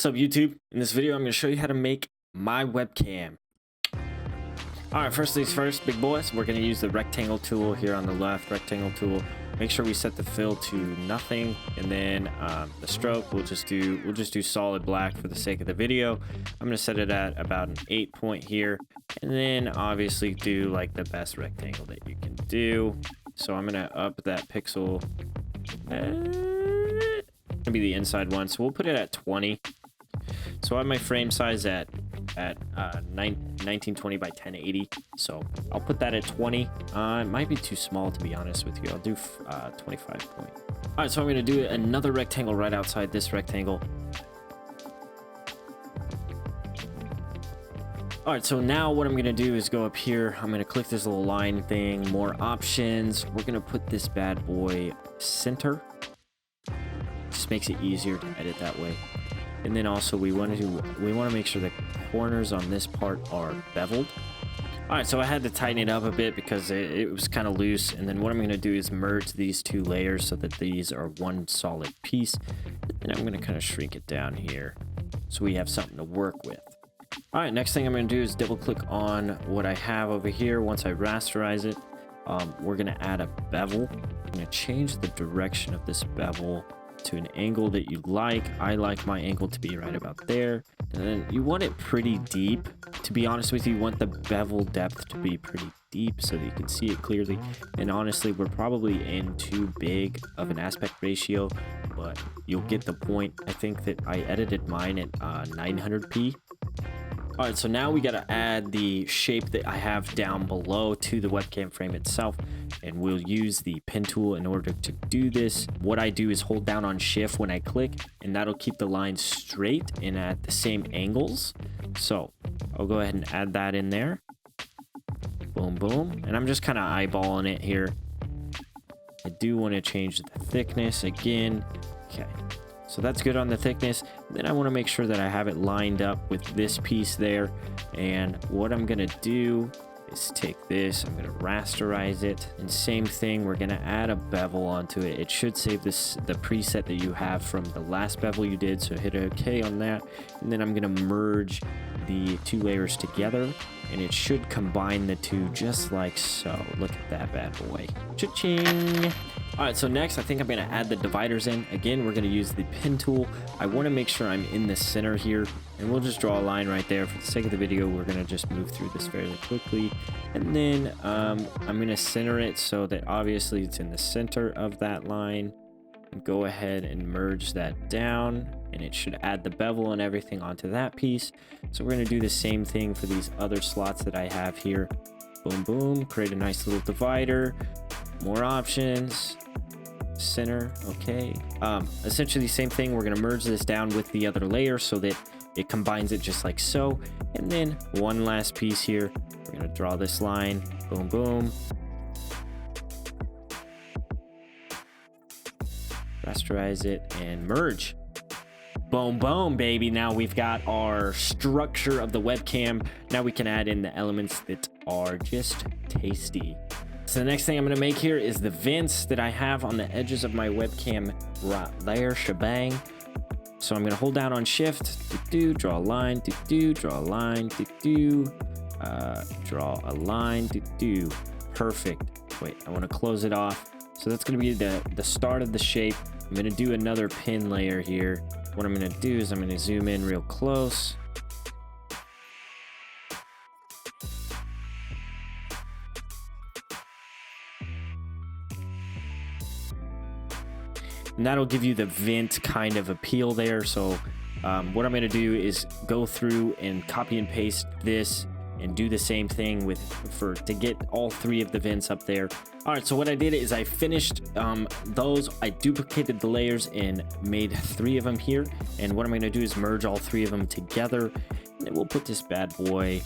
What's up, YouTube? In this video, I'm going to show you how to make my webcam. Alright, first things first, big boys, we're going to use the rectangle tool here on the left, rectangle tool. Make sure we set the fill to nothing, and then the stroke, we'll just do solid black for the sake of the video. I'm going to set it at about an 8 point here, and then obviously do like the best rectangle that you can do. So I'm going to up that pixel. Gonna be the inside one, so we'll put it at 20. So I have my frame size at 1920 by 1080, so I'll put that at 20. It might be too small, to be honest with you. I'll do 25 point. All right, so I'm gonna do another rectangle right outside this rectangle. All right, so now what I'm gonna do is go up here. I'm gonna click this little line thing, more options. We're gonna put this bad boy center. Just makes it easier to edit that way. And then also we want to make sure the corners on this part are beveled. All right, so I had to tighten it up a bit because it was kind of loose. And then what I'm going to do is merge these two layers so that these are one solid piece. And I'm going to kind of shrink it down here so we have something to work with. All right, next thing I'm going to do is double click on what I have over here. Once I rasterize it, we're going to add a bevel. I'm going to change the direction of this bevel to an angle that you like. I like my angle to be right about there, and then you want it pretty deep. To be honest with you, you want the bevel depth to be pretty deep so that you can see it clearly. And honestly, we're probably in too big of an aspect ratio, but you'll get the point. I think that I edited mine at 900p. All right, so now we got to add the shape that I have down below to the webcam frame itself, and we'll use the pen tool in order to do this. What I do is hold down on shift when I click, and that'll keep the lines straight and at the same angles. So I'll go ahead and add that in there. Boom, boom. And I'm just kind of eyeballing it here. I do want to change the thickness again. Okay. So that's good on the thickness. Then I want to make sure that I have it lined up with this piece there. And what I'm going to do is take this, I'm going to rasterize it. And same thing, we're going to add a bevel onto it. It should save the preset that you have from the last bevel you did. So hit OK on that. And then I'm going to merge the two layers together. And it should combine the two just like so. Look at that bad boy. Cha-ching! All right, so next I think I'm going to add the dividers in. Again, we're going to use the pen tool. I want to make sure I'm in the center here, and we'll just draw a line right there. For the sake of the video, we're going to just move through this fairly quickly. And then I'm going to center it so that obviously it's in the center of that line. Go ahead and merge that down, and it should add the bevel and everything onto that piece. So we're going to do the same thing for these other slots that I have here. Boom, boom, create a nice little divider. More options, center. Okay, essentially same thing. We're going to merge this down with the other layer so that it combines it just like so. And then one last piece here, we're going to draw this line. Boom, boom, rasterize it and merge. Boom, boom, baby. Now we've got our structure of the webcam. Now we can add in the elements that are just tasty. So the next thing I'm going to make here is the vents that I have on the edges of my webcam right there, shebang. So I'm going to hold down on shift, draw a line, draw a line, draw a line, perfect. Wait, I want to close it off. So that's going to be the start of the shape. I'm going to do another pin layer here. What I'm going to do is I'm going to zoom in real close. And that'll give you the vent kind of appeal there. So what I'm going to do is go through and copy and paste this and do the same thing to get all three of the vents up there. All right, so what I did is I finished those. I duplicated the layers and made 3 of them here. And what I'm going to do is merge all 3 of them together. And then we'll put this bad boy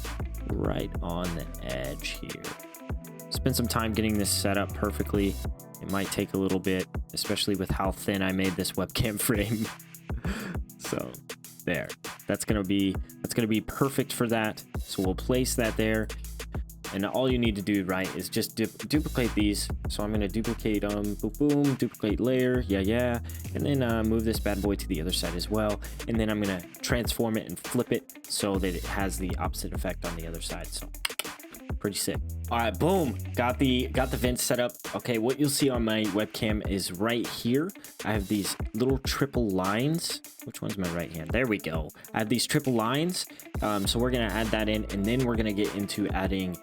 right on the edge here. Spend some time getting this set up perfectly. It might take a little bit, especially with how thin I made this webcam frame. So there, that's gonna be perfect for that. So we'll place that there. And all you need to do, right, is just duplicate these. So I'm going to duplicate boom, boom, duplicate layer, yeah, and then move this bad boy to the other side as well. And then I'm going to transform it and flip it so that it has the opposite effect on the other side. So pretty sick. All right, boom, got the vents set up. Okay, what you'll see on my webcam is right here, I have these little triple lines. Which one's my right hand? There we go. I have these triple lines. So we're gonna add that in, and then we're gonna get into adding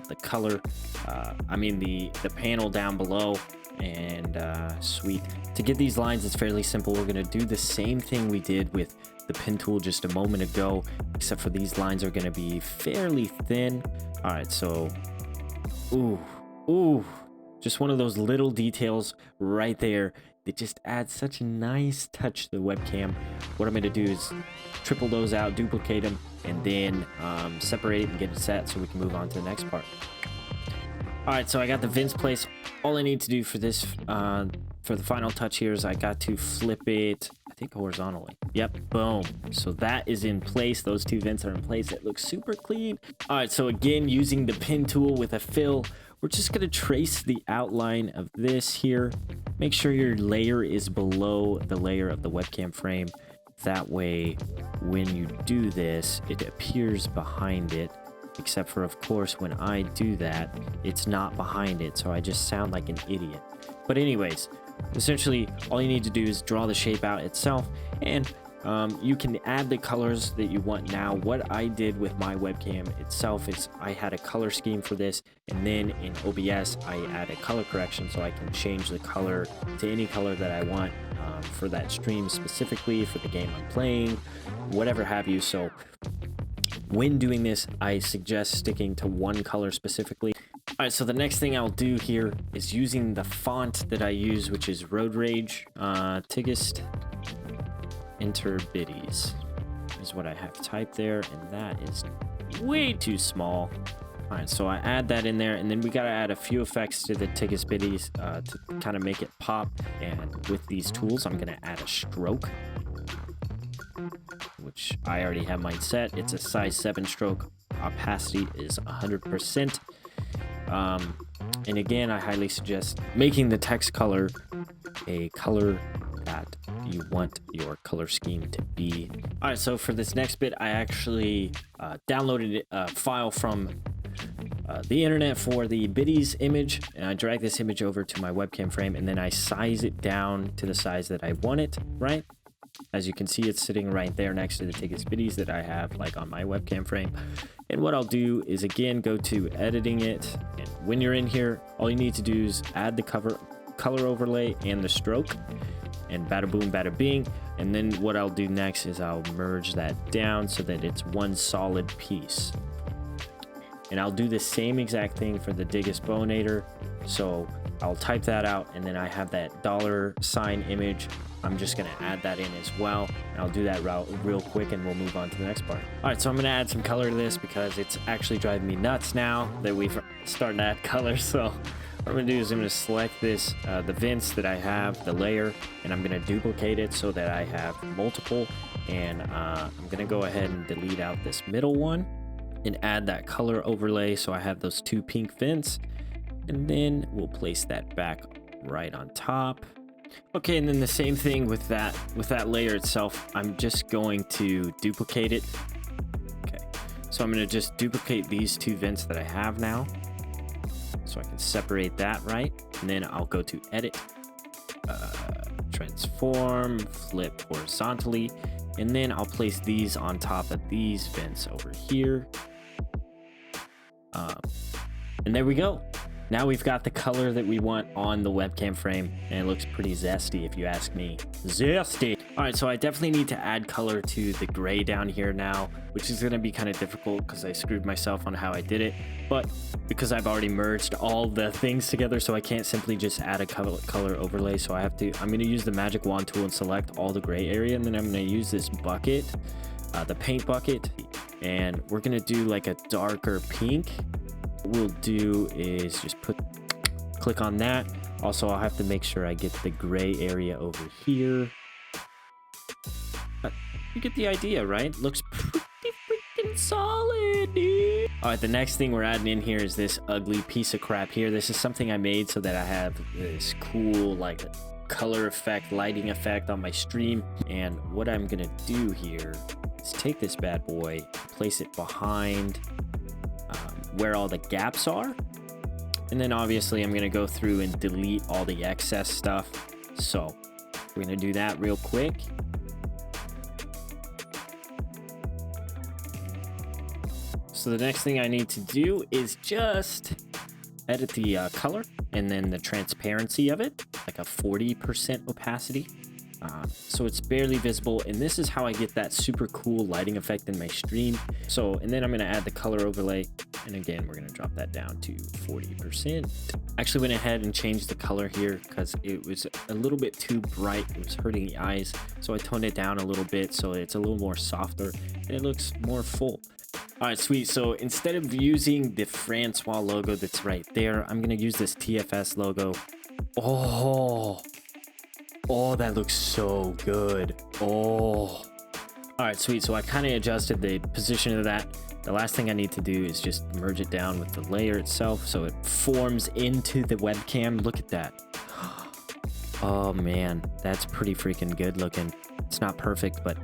the color, the panel down below. And sweet. To get these lines, it's fairly simple. We're gonna do the same thing we did with the pen tool just a moment ago, except for these lines are gonna be fairly thin. All right, so, ooh, just one of those little details right there that just adds such a nice touch to the webcam. What I'm gonna do is triple those out, duplicate them, and then separate it and get it set so we can move on to the next part. All right, so I got the vents placed. All I need to do for this, for the final touch here, is I got to flip it, I think horizontally. Yep, boom. So that is in place. Those two vents are in place. It looks super clean. All right, so again, using the pen tool with a fill, we're just gonna trace the outline of this here. Make sure your layer is below the layer of the webcam frame. That way, when you do this, it appears behind it. Except for, of course, when I do that, it's not behind it, so I just sound like an idiot. But anyways, essentially, all you need to do is draw the shape out itself, and you can add the colors that you want now. What I did with my webcam itself is I had a color scheme for this, and then in OBS, I add a color correction so I can change the color to any color that I want for that stream specifically, for the game I'm playing, whatever have you. So when doing this, I suggest sticking to one color specifically. All right, so the next thing I'll do here is using the font that I use, which is Road Rage, Tigist Interbiddies is what I have typed there, and that is way too small. All right, so I add that in there, and then we gotta add a few effects to the Tigist Biddies to kind of make it pop. And with these tools, I'm gonna add a stroke, which I already have mine set. It's a size 7 stroke. Opacity is 100%. And again, I highly suggest making the text color a color that you want your color scheme to be. All right, so for this next bit, I actually downloaded a file from the internet for the biddies image, and I drag this image over to my webcam frame, and then I size it down to the size that I want it, right? As you can see, it's sitting right there next to the Tigist Biddies that I have like on my webcam frame. And what I'll do is again go to editing it, and when you're in here, all you need to do is add the color overlay and the stroke, and bada boom, bada bing. And then what I'll do next is I'll merge that down so that it's one solid piece. And I'll do the same exact thing for the Tigist Bonator. So I'll type that out, and then I have that $ image. I'm just gonna add that in as well, and I'll do that real quick, and we'll move on to the next part. All right, so I'm gonna add some color to this because it's actually driving me nuts now that we've started to add color. So what I'm gonna do is I'm gonna select this, the vents that I have, the layer, and I'm gonna duplicate it so that I have multiple. And I'm gonna go ahead and delete out this middle one and add that color overlay so I have those two pink vents, and then we'll place that back right on top. Okay, and then the same thing with that layer itself. I'm just going to duplicate it. Okay, so I'm going to just duplicate these two vents that I have now, so I can separate that, right? And then I'll go to edit, transform, flip horizontally, and then I'll place these on top of these vents over here. And there we go. Now we've got the color that we want on the webcam frame, and it looks pretty zesty if you ask me. Zesty! Alright, so I definitely need to add color to the gray down here now, which is going to be kind of difficult because I screwed myself on how I did it. But because I've already merged all the things together, so I can't simply just add a color overlay. So I'm going to use the magic wand tool and select all the gray area, and then I'm going to use this bucket, the paint bucket, and we're going to do like a darker pink. What we'll do is just click on that. Also, I'll have to make sure I get the gray area over here. But you get the idea, right? Looks pretty freaking looking solid, dude. All right, the next thing we're adding in here is this ugly piece of crap here. This is something I made so that I have this cool, like, color effect, lighting effect on my stream. And what I'm gonna do here is take this bad boy, place it behind where all the gaps are. And then obviously I'm gonna go through and delete all the excess stuff. So we're gonna do that real quick. So the next thing I need to do is just edit the color and then the transparency of it, like a 40% opacity. So it's barely visible, and this is how I get that super cool lighting effect in my stream. So, and then I'm gonna add the color overlay, and again, we're gonna drop that down to 40%. Actually went ahead and changed the color here because it was a little bit too bright. It was hurting the eyes, so I toned it down a little bit so it's a little more softer and it looks more full. All right, sweet. So instead of using the Francois logo that's right there, I'm gonna use this TFS logo. Oh, that looks so good. All right, sweet. So I kind of adjusted the position of that. The last thing I need to do is just merge it down with the layer itself so it forms into the webcam. Look at that. Oh man, that's pretty freaking good looking. It's not perfect, but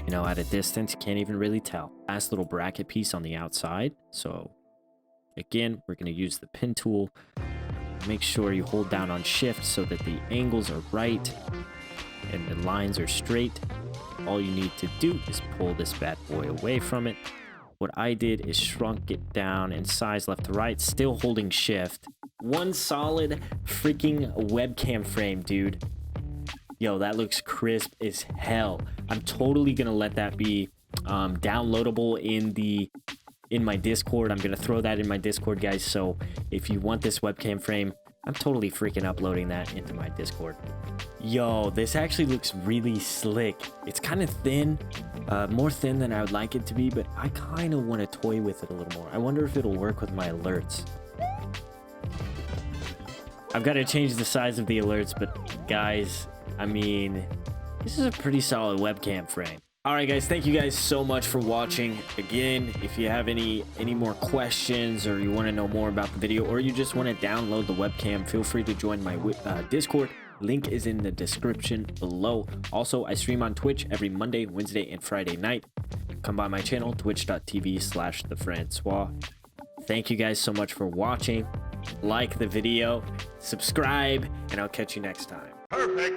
you know, at a distance, you can't even really tell. Last little bracket piece on the outside. So again, we're going to use the pen tool. Make sure you hold down on shift so that the angles are right and the lines are straight. All you need to do is pull this bad boy away from it. What I did is shrunk it down in size left to right, still holding shift. One solid freaking webcam frame, dude. Yo, that looks crisp as hell. I'm totally gonna let that be downloadable in my Discord. I'm gonna throw that in my Discord, guys. So if you want this webcam frame, I'm totally freaking uploading that into my Discord. Yo, this actually looks really slick. It's kind of thin, more thin than I would like it to be, but I kind of want to toy with it a little more. I wonder if it'll work with my alerts. I've got to change the size of the alerts, but guys, I mean, this is a pretty solid webcam frame. All right, guys, thank you guys so much for watching. Again, if you have any more questions or you want to know more about the video or you just want to download the webcam, feel free to join my Discord. Link is in the description below. Also, I stream on Twitch every Monday, Wednesday, and Friday night. Come by my channel, twitch.tv/thefrancois. Thank you guys so much for watching. Like the video, subscribe, and I'll catch you next time. Perfect.